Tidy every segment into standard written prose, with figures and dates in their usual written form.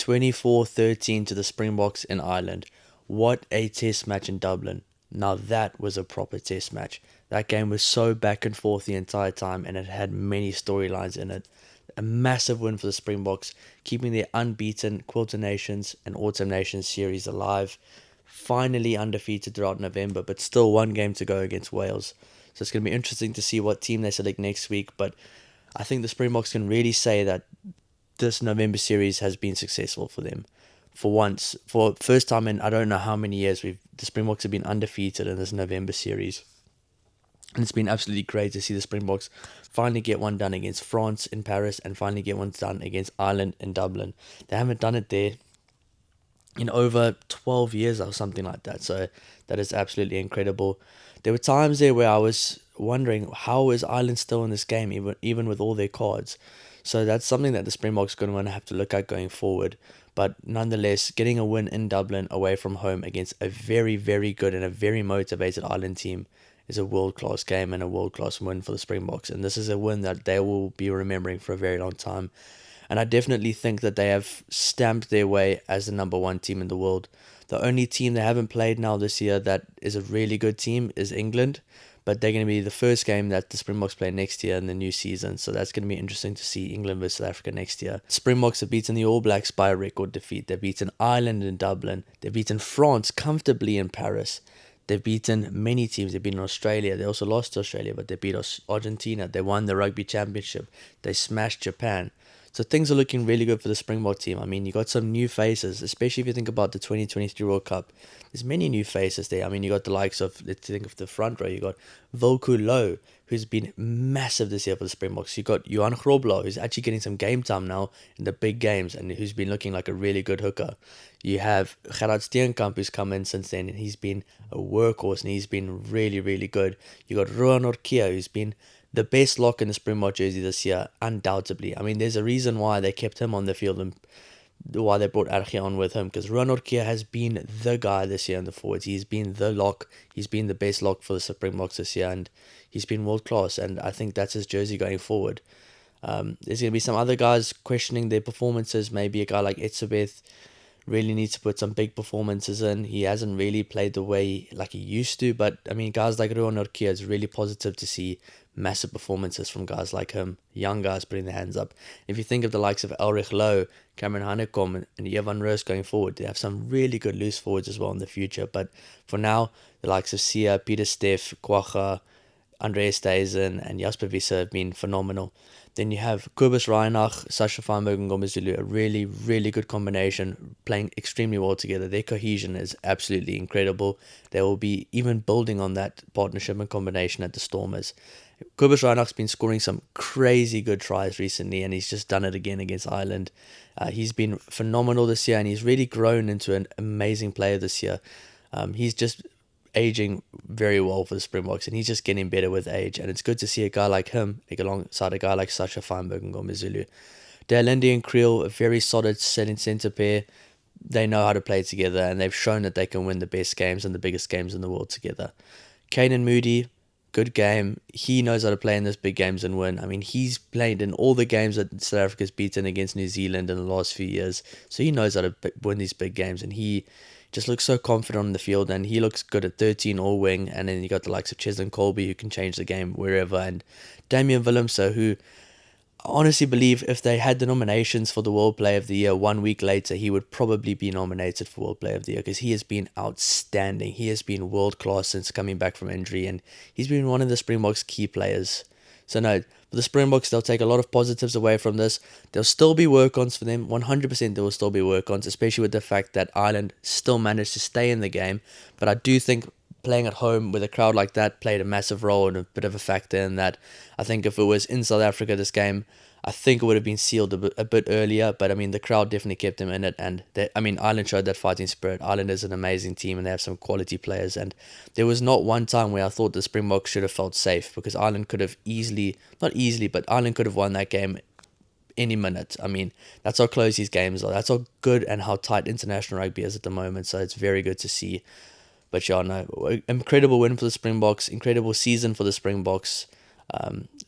24-13 to the Springboks in Ireland. What a test match in Dublin. Now that was a proper test match. That game was so back and forth the entire time, and it had many storylines in it. A massive win for the Springboks, keeping their unbeaten Quilter Nations and Autumn Nations series alive. Finally undefeated throughout November, but still one game to go against Wales. So it's going to be interesting to see what team they select next week. But I think the Springboks can really say that this November series has been successful for them. For once, for first time in I don't know how many years, the Springboks have been undefeated in this November series. And it's been absolutely great to see the Springboks finally get one done against France in Paris and finally get one done against Ireland in Dublin. They haven't done it there in over 12 years or something like that. So that is absolutely incredible. There were times there where I was wondering, how is Ireland still in this game, even with all their cards? So that's something that the Springboks are going to have to look at going forward. But nonetheless, getting a win in Dublin away from home against a very, very good and a very motivated Ireland team is a world-class game and a world-class win for the Springboks. And this is a win that they will be remembering for a very long time. And I definitely think that they have stamped their way as the number one team in the world. The only team they haven't played now this year that is a really good team is England. But they're going to be the first game that the Springboks play next year in the new season. So that's going to be interesting to see England versus South Africa next year. Springboks have beaten the All Blacks by a record defeat. They've beaten Ireland in Dublin. They've beaten France comfortably in Paris. They've beaten many teams. They've beaten Australia. They also lost to Australia, but they beat Argentina. They won the Rugby Championship. They smashed Japan. So things are looking really good for the Springbok team. I mean, you got some new faces, especially if you think about the 2023 World Cup. There's many new faces there. I mean, you got the likes of, let's think of the front row. You got Volku Low, who's been massive this year for the Springboks. You got Johan Grobler, who's actually getting some game time now in the big games and who's been looking like a really good hooker. You have Gerard Steenkamp, who's come in since then, and he's been a workhorse and he's been really, really good. You got Ruan Orkia, who's been the best lock in the Springbok jersey this year, undoubtedly. I mean, there's a reason why they kept him on the field and why they brought Archie on with him, because Ruan Orkia has been the guy this year in the forwards. He's been the lock. He's been the best lock for the Springboks this year, and he's been world class, and I think that's his jersey going forward. There's going to be some other guys questioning their performances. Maybe a guy like Etzebeth really needs to put some big performances in. He hasn't really played the way like he used to, but I mean, guys like Ruan Orkia, it's really positive to see massive performances from guys like him, young guys putting their hands up. If you think of the likes of Elrich Low, Cameron Hanekom, and Evan Roos going forward, they have some really good loose forwards as well in the future. But for now, the likes of Sia, Peter Steff, Kwacha, Andreas Dazen, and Jasper Visser have been phenomenal. Then you have Kobus Reinach, Sasha Feinberg, and Gomezulu, a really, really good combination, playing extremely well together. Their cohesion is absolutely incredible. They will be even building on that partnership and combination at the Stormers. Kobus Reinach's been scoring some crazy good tries recently, and he's just done it again against Ireland. He's been phenomenal this year, and he's really grown into an amazing player this year. He's just aging very well for the Springboks, and he's just getting better with age, and it's good to see a guy like him alongside a guy like Sasha Feinberg and Gomezulu. Dealindi and Creel, a very solid centre pair. They know how to play together, and they've shown that they can win the best games and the biggest games in the world together. Kanan Moody, good game. He knows how to play in those big games and win. I mean, he's played in all the games that South Africa's beaten against New Zealand in the last few years, so he knows how to win these big games, and he just looks so confident on the field, and he looks good at 13 all wing. And then you got the likes of Cheslin Colby, who can change the game wherever, and Damian Willemse, who I honestly believe if they had the nominations for the World Player of the Year 1 week later, he would probably be nominated for World Player of the Year, because he has been outstanding. He has been world class since coming back from injury, and he's been one of the Springboks' key players. So no, for the Springboks, they'll take a lot of positives away from this. There'll still be work-ons for them. 100% there will still be work-ons, especially with the fact that Ireland still managed to stay in the game. But I do think playing at home with a crowd like that played a massive role and a bit of a factor in that. I think if it was in South Africa, this game, I think it would have been sealed a bit earlier, but I mean, the crowd definitely kept them in it, and Ireland showed that fighting spirit. Ireland is an amazing team, and they have some quality players, and there was not one time where I thought the Springboks should have felt safe, because Ireland could have Ireland could have won that game any minute. I mean, that's how close these games are. That's how good and how tight international rugby is at the moment, so it's very good to see. But yeah, no, incredible win for the Springboks, incredible season for the Springboks.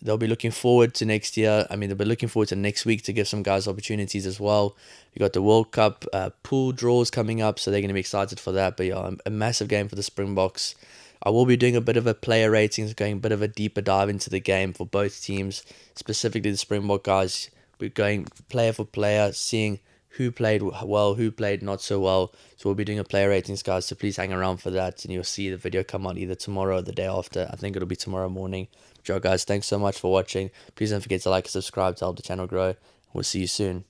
they'll be looking forward to next year. I mean, they'll be looking forward to next week to give some guys opportunities as well. We got the World Cup pool draws coming up, so they're going to be excited for that. But yeah, a massive game for the Springboks. I will be doing a bit of a player ratings, going a bit of a deeper dive into the game for both teams, specifically the Springbok guys. We're going player for player, seeing who played well, who played not so well. So we'll be doing a player ratings, guys. So please hang around for that, and you'll see the video come out either tomorrow or the day after. I think it'll be tomorrow morning. But guys, thanks so much for watching. Please don't forget to like and subscribe to help the channel grow. We'll see you soon.